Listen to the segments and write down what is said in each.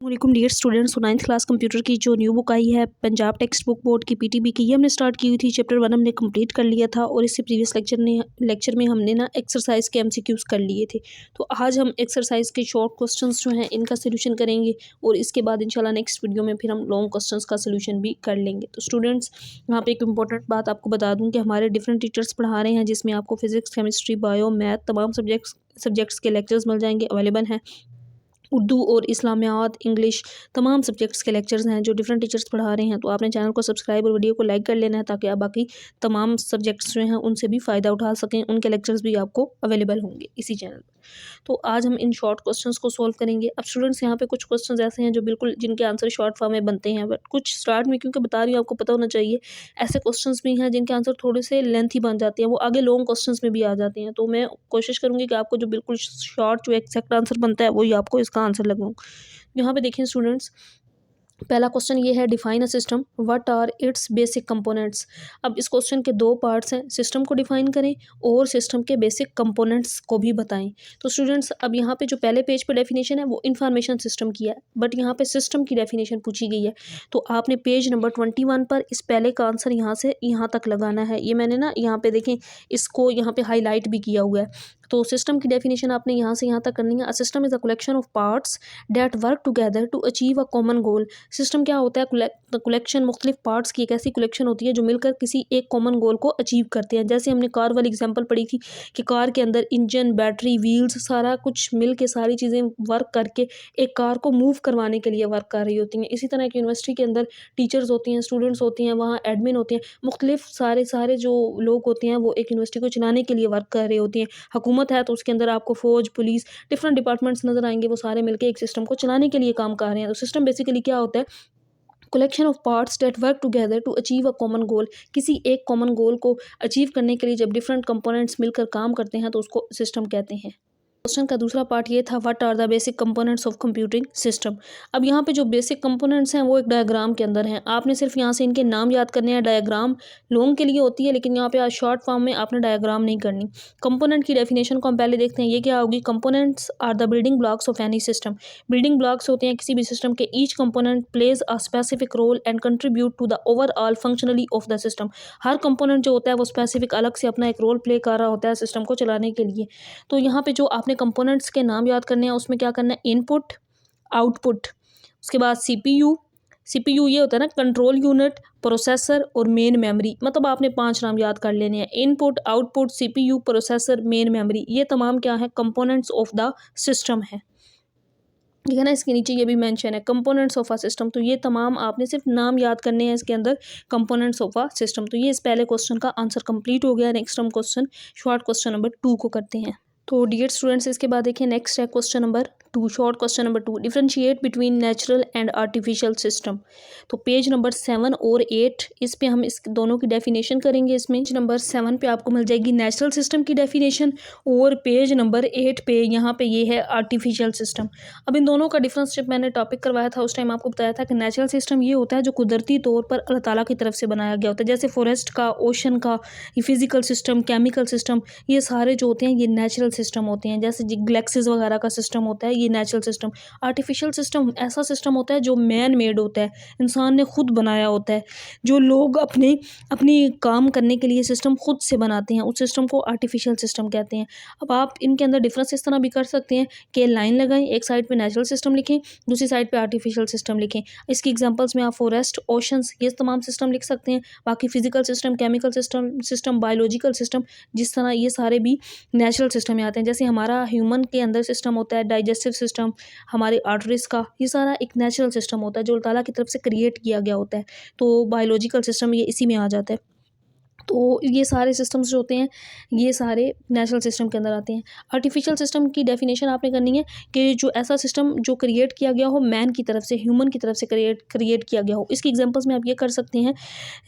वालेकुम dear students. तो 9th class computer की जो न्यू बुक आई है पंजाब टेक्स्ट बुक बोर्ड की पीटीबी की, ये हमने स्टार्ट की हुई थी। चैप्टर 1 हमने कंप्लीट कर लिया था और इससे प्रीवियस लेक्चर में हमने ना एक्सरसाइज के एमसीक्यूज कर लिए थे। तो आज हम एक्सरसाइज के शॉर्ट क्वेश्चंस जो हैं इनका सोल्यूशन करेंगे और इसके बाद इंशाल्लाह नेक्स्ट वीडियो में फिर हम लॉन्ग क्वेश्चंस का सोल्यूशन भी कर लेंगे। तो स्टूडेंट्स, यहाँ पे एक इंपॉर्टेंट बात आपको बता दूँ कि हमारे डिफरेंट टीचर्स पढ़ा रहे हैं, जिसमें आपको फिजिक्स, केमिस्ट्री, बायो, मैथ तमाम सब्जेक्ट्स के लेक्चर्स मिल जाएंगे, अवेलेबल हैं। उर्दू और इस्लामियात, इंग्लिश तमाम सब्जेक्ट्स के लेक्चर्स हैं जो डिफरेंट टीचर्स पढ़ा रहे हैं। तो आपने चैनल को सब्सक्राइब और वीडियो को लाइक कर लेना है ताकि आप बाकी तमाम सब्जेक्ट्स जो हैं उनसे भी फ़ायदा उठा सकें। उनके लेक्चर्स भी आपको अवेलेबल होंगे इसी चैनल पर। तो आज हम इन शॉर्ट क्वेश्चंस को सॉल्व करेंगे। अब स्टूडेंट्स, यहाँ पे कुछ क्वेश्चंस ऐसे हैं जो बिल्कुल जिनके आंसर शॉर्ट फॉर्म में बनते हैं, बट कुछ स्टार्ट में क्योंकि बता रही हूँ आपको पता होना चाहिए, ऐसे क्वेश्चंस भी हैं जिनके आंसर थोड़े से लेंथी बन जाते हैं, वो आगे लॉन्ग क्वेश्चंस में भी आ जाते हैं। तो मैं कोशिश करूँगी कि आपको जो बिल्कुल शॉर्ट जो एक्जैक्ट आंसर बनता है वही आपको इसका आंसर लगाऊँ। यहाँ पे देखिए स्टूडेंट्स, पहला क्वेश्चन ये है, define a system, what are its basic components. अब इस क्वेश्चन के दो पार्ट्स हैं, सिस्टम को डिफाइन करें और सिस्टम के बेसिक कंपोनेंट्स को भी बताएं। तो स्टूडेंट्स, अब यहाँ पे जो पहले पेज पे डेफिनेशन है वो इंफॉर्मेशन सिस्टम की है, बट यहाँ पे सिस्टम की डेफिनेशन पूछी गई है। तो आपने पेज नंबर 21 पर इस पहले का आंसर यहाँ से यहाँ तक लगाना है। ये मैंने ना यहाँ पे देखें, इसको यहाँ पे हाईलाइट भी किया हुआ है। तो सिस्टम की डेफिनेशन आपने यहाँ से यहाँ तक करनी है। A system is a collection of parts that work together to achieve a common goal. System क्या होता है? कलेक्शन, मुख्तलिफ पार्ट्स की एक ऐसी कलेक्शन होती है जो मिलकर किसी एक कॉमन गोल को अचीव करते हैं। जैसे हमने कार वाली एग्जांपल पढ़ी थी कि कार के अंदर इंजन, बैटरी, व्हील्स सारा कुछ मिल के सारी चीज़ें वर्क करके एक कार को मूव करवाने के लिए वर्क कर रही होती हैं। इसी तरह एक यूनिवर्सिटी के अंदर टीचर्स होती हैं, स्टूडेंट्स होती हैं, वहाँ एडमिन होते हैं, मुख्तलिफ सारे जो लोग होते हैं वो एक यूनिवर्सिटी को चलाने के लिए वर्क कर रहे होती हैं। हुकूमत है तो उसके अंदर आपको फौज, पुलिस, डिफरेंट डिपार्टमेंट्स नजर आएंगे, वो सारे मिलकर एक सिस्टम को चलाने के लिए काम कर रहे हैं। तो सिस्टम बेसिकली क्या होता है? Collection of parts that work together to achieve a common goal. किसी एक कॉमन गोल को अचीव करने के लिए जब डिफरेंट कंपोनेंट्स मिलकर काम करते हैं तो उसको सिस्टम कहते हैं। क्वेश्चन का दूसरा पार्ट ये था, what are the basic components of computing system. अब यहाँ पे जो बेसिक कंपोनेंट्स हैं वो एक डायग्राम के अंदर हैं। आपने सिर्फ यहाँ से इनके नाम याद करने हैं। डायग्राम लॉन्ग के लिए होती है, लेकिन यहाँ पे आज शॉर्ट फॉर्म में आपने डायग्राम नहीं करनी। कंपोनेंट की डेफिनेशन को हम पहले देखते हैं, ये क्या होगी? Components are the building blocks of any system. Building blocks होते हैं किसी भी सिस्टम के। Each component plays a specific role and contribute to the overall functionally of the system. हर कंपोनेंट जो होता है वो स्पेसिफिक अलग से अपना एक रोल प्ले कर रहा होता है सिस्टम को चलाने के लिए। तो यहाँ पे जो आपने कंपोनेंट्स के नाम याद करने हैं उसमें क्या करना है? इनपुट, आउटपुट, उसके बाद सीपीयू ये होता है ना कंट्रोल यूनिट, प्रोसेसर और मेन मेमोरी। मतलब आपने 5 नाम याद कर लेने हैं। Input, output, CPU, processor, main memory, ये तमाम क्या है? कंपोनेंट्स ऑफ द सिस्टम है। ठीक है ना, इसके नीचे ये भी मेंशन है कंपोनेंट्स ऑफ अ सिस्टम। तो ये तमाम आपने सिर्फ नाम याद करने हैं इसके अंदर, कंपोनेंट्स ऑफ अ सिस्टम। तो ये इस पहले क्वेश्चन का आंसर कंप्लीट हो गया। नेक्स्ट हम क्वेश्चन शॉर्ट क्वेश्चन नंबर 2 को करते हैं। तो डियर स्टूडेंट्स, इसके बाद देखिए नेक्स्ट है question number 2, short question number 2, differentiate between natural and artificial system. तो पेज नंबर 7 और 8 इस पे हम इस दोनों की डेफिनेशन करेंगे। इसमें पेज नंबर 7 पे आपको मिल जाएगी नेचुरल सिस्टम की डेफिनेशन और पेज नंबर 8 पे यहाँ पे ये है आर्टिफिशियल सिस्टम। अब इन दोनों का डिफरेंस जब मैंने टॉपिक करवाया था उस टाइम आपको बताया था कि नेचुरल सिस्टम ये होता है जो कुदरती तौर पर अल्लाह ताला की तरफ से बनाया गया होता है, जैसे फॉरेस्ट का, ओशन का, ये फिजिकल सिस्टम, केमिकल सिस्टम, ये सारे जो होते हैं ये नेचुरल सिस्टम होते हैं। जैसे गैलेक्सीज वगैरह का सिस्टम होता है, ये नेचुरल सिस्टम। आर्टिफिशियल सिस्टम ऐसा सिस्टम होता है जो मैन मेड होता है, इंसान ने खुद बनाया होता है। जो लोग अपनी काम करने के लिए सिस्टम खुद से बनाते हैं उस सिस्टम को आर्टिफिशियल सिस्टम कहते हैं। अब आप इनके अंदर डिफरेंस इस तरह भी कर सकते हैं कि लाइन लगाएं, एक साइड पे नेचुरल सिस्टम लिखें, दूसरी साइड पे आर्टिफिशियल सिस्टम लिखें। इसकी एग्जांपल्स में आप फॉरेस्ट, ओशंस, ये तमाम सिस्टम लिख सकते हैं। बाकी physical system, chemical system, biological system, जिस तरह ये सारे भी नेचुरल सिस्टम में आते हैं। जैसे हमारा ह्यूमन के अंदर सिस्टम होता है डाइजेस्टिव सिस्टम, हमारे आर्टरीज का, ये सारा एक नेचुरल सिस्टम होता है जो अल्लाह ताला की तरफ से क्रिएट किया गया होता है। तो बायोलॉजिकल सिस्टम ये इसी में आ जाता है। तो ये सारे सिस्टम्स जो होते हैं ये सारे नेचुरल सिस्टम के अंदर आते हैं। आर्टिफिशियल सिस्टम की डेफिनेशन आपने करनी है कि जो ऐसा सिस्टम जो क्रिएट किया गया हो मैन की तरफ से, ह्यूमन की तरफ से क्रिएट किया गया हो। इसकी एग्जांपल्स में आप ये कर सकते हैं,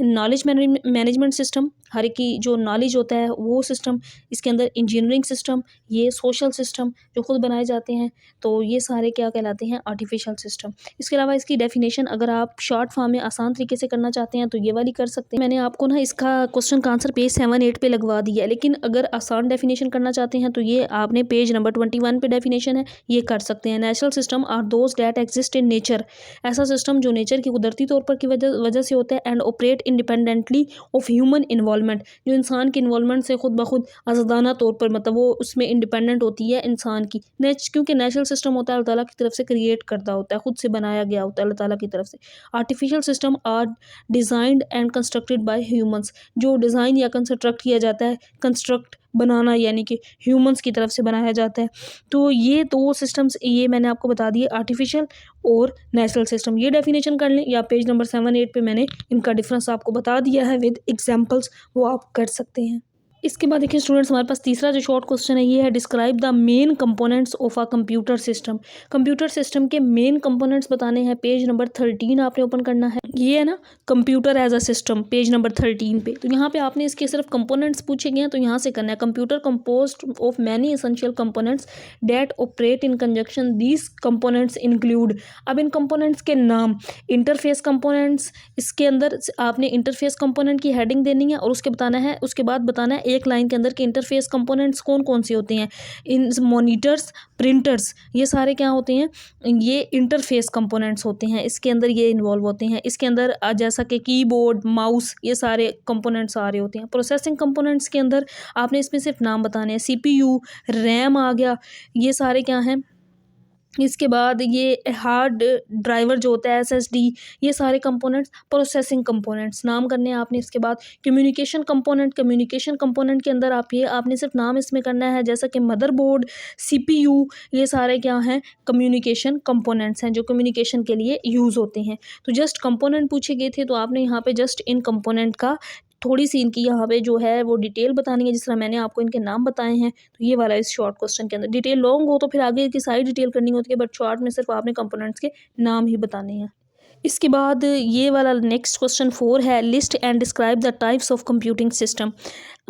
नॉलेज मैनेजमेंट सिस्टम, हर एक की जो नॉलेज होता है वो सिस्टम, इसके अंदर इंजीनियरिंग सिस्टम, ये सोशल सिस्टम जो खुद बनाए जाते हैं, तो ये सारे क्या कहलाते हैं? Artificial system. इसके अलावा इसकी डेफिनेशन अगर आप शॉर्ट फॉर्म में आसान तरीके से करना चाहते हैं तो ये वाली कर सकते हैं। मैंने आपको ना इसका क्वेश्चन का आंसर पेज 7-8 पे लगवा दिया है, लेकिन अगर आसान डेफिनेशन करना चाहते हैं तो ये आपने पेज नंबर 21 पे डेफिनेशन है, ये कर सकते हैं। Natural system are those that exist in nature, ऐसा सिस्टम जो नेचर की कुदरती तौर पर की वजह से होता है, and operate independently of human involvement, जो इंसान के इन्वॉल्वमेंट से खुद ब खुद आज़ादाना तौर पर मतलब वो उसमें इंडिपेंडेंट होती है इंसान की। क्योंकि नेचुरल सिस्टम होता है अल्लाह ताला की तरफ से क्रिएट करता होता है, खुद से बनाया गया होता है अल्लाह ताला की तरफ से। Artificial system are designed and constructed by humans, जो डिज़ाइन या कंस्ट्रक्ट किया जाता है, कंस्ट्रक्ट बनाना यानी कि ह्यूमंस की तरफ से बनाया जाता है। तो ये दो सिस्टम्स ये मैंने आपको बता दिए, आर्टिफिशियल और नेचुरल सिस्टम। ये डेफिनेशन कर लें, या पेज नंबर 7-8 पे मैंने इनका डिफरेंस आपको बता दिया है विद एग्जांपल्स, वो आप कर सकते हैं। इसके बाद देखिए स्टूडेंट्स, हमारे पास तीसरा जो शॉर्ट क्वेश्चन है ये है, describe the main components of a computer system. Computer system के मेन कंपोनेंट्स बताने हैं, पेज नंबर 13 आपने ओपन करना है। ये है ना computer as a system, page number 13 पे। तो यहाँ पे आपने इसके सिर्फ कंपोनेंट्स पूछे गए हैं, तो यहाँ से करना है। Computer composed of many essential components that operate in conjunction, these components include. अब इन कंपोनेंट्स के नाम, इंटरफेस कंपोनेंट्स, इसके अंदर आपने इंटरफेस कंपोनेंट की हेडिंग देनी है और उसके बाद बताना है एक लाइन के अंदर कि इंटरफेस कंपोनेंट्स कौन कौन से होते हैं। इन मॉनिटर्स, प्रिंटर्स, ये सारे क्या होते हैं, ये इंटरफेस कंपोनेंट्स होते हैं, इसके अंदर ये इन्वॉल्व होते हैं। इसके अंदर जैसा कि कीबोर्ड, माउस, ये सारे कंपोनेंट्स आ रहे होते हैं। प्रोसेसिंग कंपोनेंट्स के अंदर आपने इसमें सिर्फ नाम बताने हैं, सीपीयू, रैम आ गया, ये सारे क्या हैं। इसके बाद ये हार्ड ड्राइवर जो होता है, एसएसडी, ये सारे कंपोनेंट्स प्रोसेसिंग कंपोनेंट्स नाम करने हैं आपने। इसके बाद कम्युनिकेशन कंपोनेंट के अंदर आपने सिर्फ नाम इसमें करना है, जैसा कि मदरबोर्ड, सीपीयू, ये सारे क्या हैं, कम्युनिकेशन कंपोनेंट्स हैं जो कम्युनिकेशन के लिए यूज़ होते हैं। तो जस्ट कंपोनेंट पूछे गए थे, तो आपने यहाँ पे जस्ट इन कंपोनेंट का थोड़ी सी इनकी यहाँ पे जो है वो डिटेल बतानी है, जिस तरह मैंने आपको इनके नाम बताए हैं। तो ये वाला इस शॉर्ट क्वेश्चन के अंदर, डिटेल लॉन्ग हो तो फिर आगे की सारी डिटेल करनी होती है, बट शॉर्ट में सिर्फ आपने कंपोनेंट्स के नाम ही बताने हैं। इसके बाद ये वाला नेक्स्ट क्वेश्चन 4 है, list and describe the types of computing system.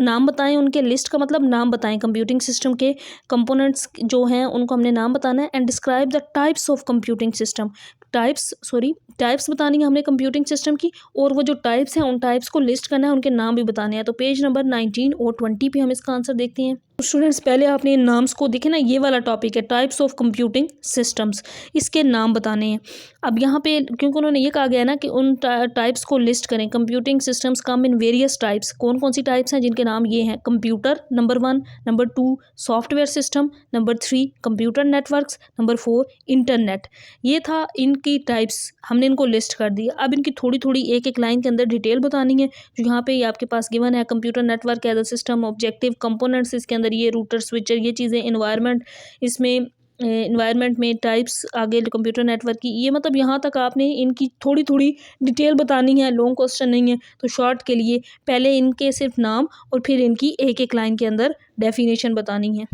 नाम बताएं उनके, लिस्ट का मतलब नाम बताएं कंप्यूटिंग सिस्टम के कंपोनेंट्स जो हैं उनको हमने नाम बताना है। And describe the types of computing system, types बतानी है हमने कंप्यूटिंग सिस्टम की, और वो जो टाइप्स हैं उन टाइप्स को लिस्ट करना है, उनके नाम भी बताने हैं। तो पेज नंबर 19 और 20 पे हम इसका आंसर देखते हैं। स्टूडेंट्स पहले आपने इन नाम्स को देखे ना, ये वाला टॉपिक है टाइप्स ऑफ कंप्यूटिंग सिस्टम्स, इसके नाम बताने हैं। अब यहाँ पे क्योंकि उन्होंने ये कहा गया है ना कि उन टाइप्स को लिस्ट करें। Computing systems come in various types, कौन कौन सी टाइप्स हैं जिनके नाम ये हैं, computer number 1, number 2 software system, number 3 computer networks, number 4 internet. ये था इनकी टाइप्स, हमने इनको लिस्ट कर दिया। अब इनकी थोड़ी थोड़ी एक एक लाइन के अंदर डिटेल बतानी है, जो यहाँ पे आपके पास गिवन है। Computer network as a system, objective components, इसके अंदर ये रूटर, स्विचर, ये चीज़ें, इन्वायरमेंट, इसमें इन्वायरमेंट में टाइप्स आगे कंप्यूटर नेटवर्क की, ये मतलब यहाँ तक आपने इनकी थोड़ी थोड़ी डिटेल बतानी है, लॉन्ग क्वेश्चन नहीं है। तो शॉर्ट के लिए पहले इनके सिर्फ नाम और फिर इनकी एक एक लाइन के अंदर डेफिनेशन बतानी है।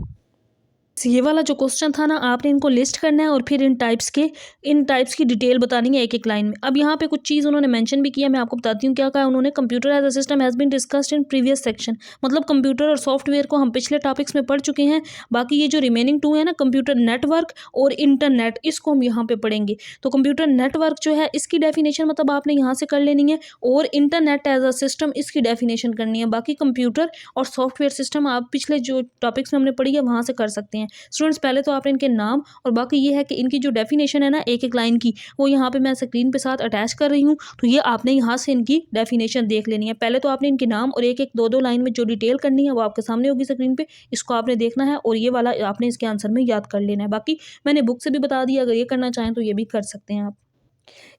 ये वाला जो क्वेश्चन था ना, आपने इनको लिस्ट करना है और फिर इन टाइप्स की डिटेल बतानी है एक एक लाइन में। अब यहाँ पे कुछ चीज़ उन्होंने मेंशन भी किया, मैं आपको बताती हूँ क्या कहा उन्होंने। Computer as a system has been discussed in previous section, मतलब कंप्यूटर और सॉफ्टवेयर को हम पिछले टॉपिक्स में पढ़ चुके हैं। बाकी ये जो रिमेनिंग 2 है ना, कंप्यूटर नेटवर्क और इंटरनेट, इसको हम यहाँ पे पढ़ेंगे। तो कंप्यूटर नेटवर्क जो है इसकी डेफिनेशन मतलब आपने यहाँ से कर लेनी है, और इंटरनेट एज अ सिस्टम इसकी डेफिनेशन करनी है। बाकी कंप्यूटर और सॉफ्टवेयर सिस्टम आप पिछले जो टॉपिक्स में हमने पढ़ी है वहाँ से कर सकते हैं। स्टूडेंट्स पहले तो आपने इनके नाम, और बाकी ये है कि इनकी जो डेफिनेशन है ना एक एक लाइन की, वो यहाँ पे मैं स्क्रीन पे साथ अटैच कर रही हूँ। तो ये आपने यहाँ से इनकी डेफिनेशन देख लेनी है। पहले तो आपने इनके नाम और एक एक दो लाइन में जो डिटेल करनी है वो आपके सामने होगी स्क्रीन पे, इसको आपने देखना है और ये वाला आपने इसके आंसर में याद कर लेना है। बाकी मैंने बुक से भी बता दिया, अगर ये करना चाहें तो ये भी कर सकते हैं आप।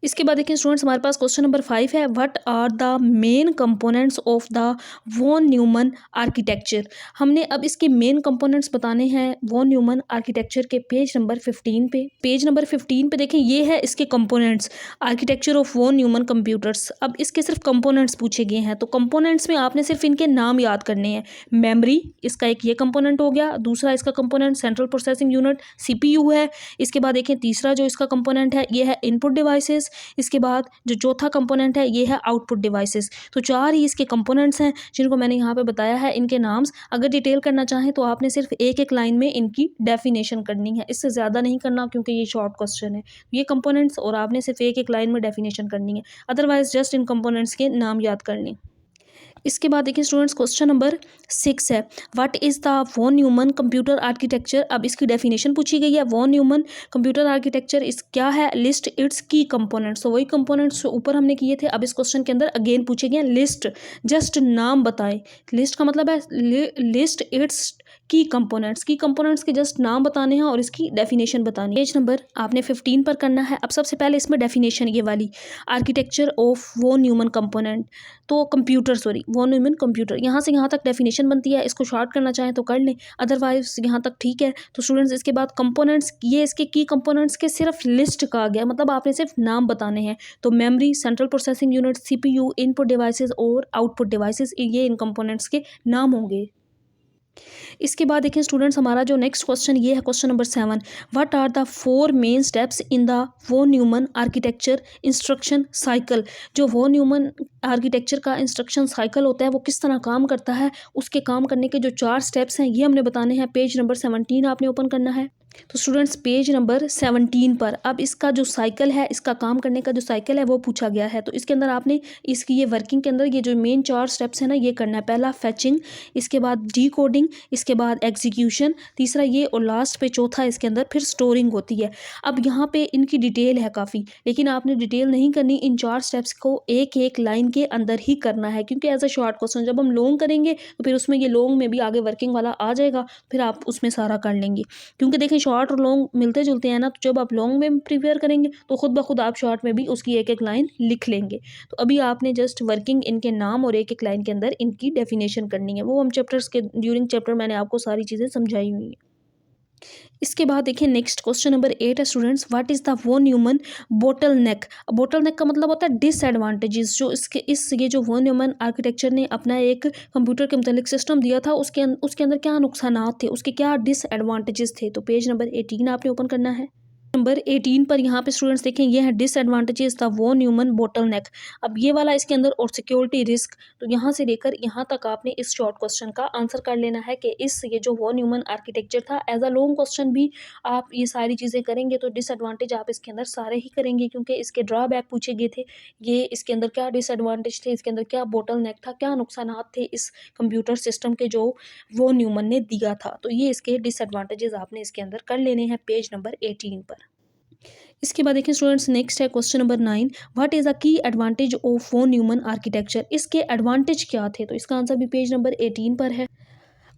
इसके बाद देखिए स्टूडेंट्स, हमारे पास क्वेश्चन नंबर 5 है, what are the main components of the von Neumann architecture. हमने अब इसके मेन कंपोनेंट्स बताने हैं वॉन न्यूमन आर्किटेक्चर के पेज नंबर 15 पे। पेज नंबर 15 पे देखें, ये है इसके components, architecture of von Neumann computers. अब इसके सिर्फ कंपोनेंट्स पूछे गए हैं, तो कंपोनेंट्स में आपने सिर्फ इनके नाम याद करने हैं। मेमोरी, इसका एक ये कंपोनेंट हो गया। दूसरा इसका component central processing unit, CPU है। इसके बाद देखें तीसरा जो इसका कंपोनेंट है ये है इनपुट डिवाइसेस। इसके बाद जो चौथा कंपोनेंट है ये है आउटपुट डिवाइसेस। तो 4 ही इसके कंपोनेंट्स हैं जिनको मैंने यहाँ पे बताया है, इनके नाम्स। अगर डिटेल करना चाहें तो आपने सिर्फ एक एक लाइन में इनकी डेफिनेशन करनी है, इससे ज़्यादा नहीं करना क्योंकि ये शॉर्ट क्वेश्चन है। ये कंपोनेंट्स और आपने सिर्फ एक एक लाइन में डेफिनेशन करनी है, अदरवाइज जस्ट इन कंपोनेंट्स के नाम याद कर लें। इसके बाद देखिए स्टूडेंट्स क्वेश्चन नंबर 6 है, what is the von Neumann computer architecture. अब इसकी डेफिनेशन पूछी गई है। वॉन न्यूमन कंप्यूटर आर्किटेक्चर इस क्या है, लिस्ट इट्स की कंपोनेंट्स। तो वही कंपोनेंट्स ऊपर हमने किए थे, अब इस क्वेश्चन के अंदर अगेन पूछे गए लिस्ट, जस्ट नाम बताएं। लिस्ट का मतलब है लिस्ट इट्स की कंपोनेंट्स के जस्ट नाम बताने हैं और इसकी डेफिनेशन बतानी है। पेज नंबर आपने 15 पर करना है। अब सबसे पहले इसमें डेफिनेशन ये वाली, architecture of von Neumann component, तो computer sorry von Neumann computer, यहाँ से यहाँ तक डेफिनेशन बनती है। इसको शॉर्ट करना चाहें तो कर लें, अदरवाइज यहाँ तक ठीक है। तो स्टूडेंट्स इसके बाद कंपोनेंट्स, ये इसके की कंपोनेंट्स के सिर्फ लिस्ट कहा गया, मतलब आपने सिर्फ नाम बताने हैं। तो memory, central processing unit, CPU, input devices और आउटपुट डिवाइसेस, ये इन कंपोनेंट्स के नाम होंगे। इसके बाद देखिए स्टूडेंट्स हमारा जो नेक्स्ट क्वेश्चन ये है, question number 7, what are the 4 main steps in the von Neumann architecture instruction cycle. जो वॉन न्यूमन आर्किटेक्चर का इंस्ट्रक्शन साइकिल होता है वो किस तरह काम करता है, उसके काम करने के जो 4 स्टेप्स हैं ये हमने बताने हैं। पेज नंबर 17 आपने ओपन करना है। तो स्टूडेंट्स पेज नंबर 17 पर अब इसका जो साइकिल है, इसका काम करने का जो साइकिल है वो पूछा गया है। तो इसके अंदर आपने इसकी ये वर्किंग के अंदर ये जो मेन 4 स्टेप्स हैं ना ये करना है। पहला फैचिंग, इसके बाद डिकोडिंग, इसके बाद एग्जीक्यूशन, तीसरा ये, और लास्ट पे चौथा इसके अंदर फिर स्टोरिंग होती है। अब यहाँ पे इनकी डिटेल है काफ़ी, लेकिन आपने डिटेल नहीं करनी, इन 4 स्टेप्स को एक एक लाइन के अंदर ही करना है, क्योंकि एज अ शॉर्ट क्वेश्चन जब हम लॉन्ग करेंगे तो फिर उसमें ये लॉन्ग में भी आगे वर्किंग वाला आ जाएगा, फिर आप उसमें सारा कर लेंगे। क्योंकि देखें शॉर्ट और लॉन्ग मिलते जुलते हैं ना, तो जब आप लॉन्ग में प्रिपेयर करेंगे तो खुद ब खुद आप शॉर्ट में भी उसकी एक एक लाइन लिख लेंगे। तो अभी आपने जस्ट वर्किंग, इनके नाम और एक एक लाइन के अंदर इनकी डेफिनेशन करनी है, वो हम चैप्टर्स के ड्यूरिंग चैप्टर मैंने आपको सारी चीज़ें समझाई हुई हैं। इसके बाद देखिए नेक्स्ट क्वेश्चन नंबर 8 है students, what is the von Neumann bottleneck. Bottleneck का मतलब होता है डिसएडवांटेजेस। जो इसके ये जो वॉन न्यूमन आर्किटेक्चर ने अपना एक कंप्यूटर के मुतालिक सिस्टम दिया था, उसके अंदर क्या नुकसानात थे, उसके क्या डिसएडवांटेजेस थे। तो पेज नंबर 18 आपने ओपन करना है। नंबर 18 पर यहाँ पे स्टूडेंट्स देखें, ये है disadvantages the von Neumann bottleneck. अब ये वाला इसके अंदर, और सिक्योरिटी रिस्क, तो यहाँ से लेकर यहाँ तक आपने इस शॉर्ट क्वेश्चन का आंसर कर लेना है कि ये जो वॉन न्यूमन आर्किटेक्चर था, एज अ लॉन्ग क्वेश्चन भी आप ये सारी चीज़ें करेंगे तो डिसएडवांटेज आप इसके अंदर सारे ही करेंगे, क्योंकि इसके ड्रॉबैक पूछे गए थे। ये इसके अंदर क्या डिसएडवांटेज थे, इसके अंदर क्या बोटल नेक था, क्या नुकसानात थे इस कंप्यूटर सिस्टम के जो वॉन न्यूमन ने दिया था। तो ये इसके डिसएडवांटेजेस आपने इसके अंदर कर लेने हैं पेज नंबर 18 पर। इसके बाद देखिए स्टूडेंट्स नेक्स्ट है question number 9, what is the key advantage of von Neumann architecture. इसके एडवांटेज क्या थे, तो इसका आंसर भी पेज नंबर 18 पर है।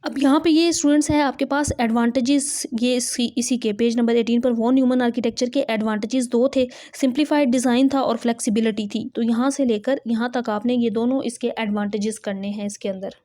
अब यहाँ पे ये स्टूडेंट्स है आपके पास एडवांटेजेस, ये इसी के पेज नंबर 18 पर वॉन न्यूमन आर्किटेक्चर के एडवांटेजेस 2 थे, सिंप्लीफाइड डिज़ाइन था और फ्लेक्सिबिलिटी थी। तो यहाँ से लेकर यहाँ तक आपने ये दोनों इसके एडवांटेजेस करने हैं इसके अंदर।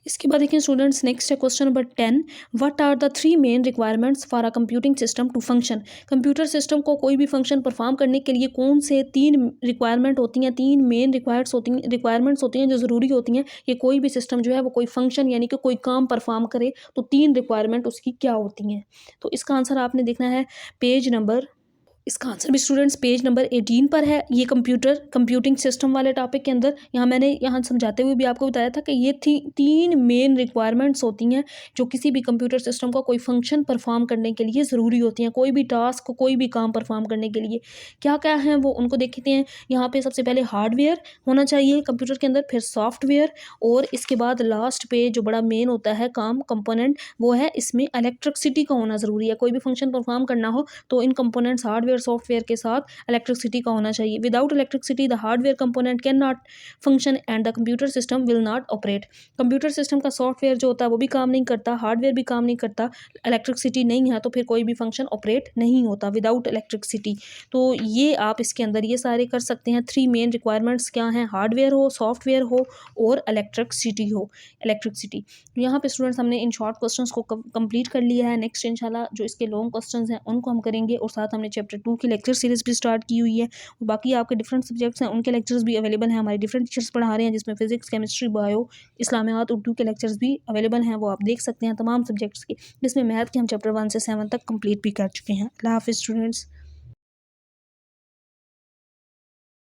इसके बाद देखिए स्टूडेंट्स नेक्स्ट है question number 10, what are the 3 main requirements for a computing system to function. Computer system को कोई भी फंक्शन परफॉर्म करने के लिए कौन से 3 रिक्वायरमेंट होती हैं, 3 मेन रिक्वायरमेंट्स होती हैं जो ज़रूरी होती हैं कि कोई भी सिस्टम जो है वो कोई फंक्शन यानी कि कोई काम परफॉर्म करे, तो 3 रिक्वायरमेंट उसकी क्या होती हैं। तो इसका आंसर आपने देखना है पेज नंबर, इसका आंसर भी स्टूडेंट्स पेज नंबर 18 पर है। ये कंप्यूटिंग सिस्टम वाले टॉपिक के अंदर मैंने यहाँ समझाते हुए भी आपको बताया था कि ये 3 मेन रिक्वायरमेंट्स होती हैं जो किसी भी कंप्यूटर सिस्टम का कोई फंक्शन परफॉर्म करने के लिए ज़रूरी होती हैं, कोई भी टास्क, कोई भी काम परफॉर्म करने के लिए क्या क्या हैं वो उनको देखते हैं। यहाँ पे सबसे पहले हार्डवेयर होना चाहिए कंप्यूटर के अंदर, फिर सॉफ्टवेयर, और इसके बाद लास्ट पे जो बड़ा मेन होता है काम कंपोनेंट, वो है इसमें इलेक्ट्रिसिटी का होना ज़रूरी है। कोई भी फंक्शन परफॉर्म करना हो तो इन कंपोनेंट्स हार्डवेयर सॉफ्टवेयर के साथ इलेक्ट्रिसिटी का होना चाहिए। Without electricity the hardware component can not function and the computer system will not operate. Computer system का सॉफ्टवेयर जो होता है वो भी काम नहीं करता, हार्डवेयर भी काम नहीं करता, इलेक्ट्रिसिटी नहीं है तो फिर कोई भी फंक्शन ऑपरेट नहीं होता विदाउट इलेक्ट्रिसिटी। तो ये आप इसके अंदर ये सारे कर सकते हैं। 3 मेन रिक्वायरमेंट्स क्या हैं, हार्डवेयर हो, सॉफ्टवेयर हो और इलेक्ट्रिसिटी। यहाँ पे स्टूडेंट्स हमने इन शॉर्ट क्वेश्चंस को कंप्लीट कर लिया है। नेक्स्ट इंशाल्लाह जो इसके लॉन्ग क्वेश्चंस हैं उनको हम करेंगे, और साथ हमने चैप्टर 2 की लेक्चर सीरीज़ भी स्टार्ट की हुई है। और बाकी आपके डिफरेंट सब्जेक्ट्स हैं उनके लेक्चर्स भी अवेलेबल हैं, हमारे डिफरेंट टीचर्स पढ़ा रहे हैं, जिसमें फिजिक्स, केमिस्ट्री, बायो, इस्लामियात, उर्दू के लेक्चर्स भी अवेलेबल हैं, वो आप देख सकते हैं तमाम सब्जेक्ट्स के, जिसमें मैथ के हम चैप्टर 1 से 7 तक कंप्लीट भी कर चुके हैं। अल्लाह हाफिज़ स्टूडेंट्स।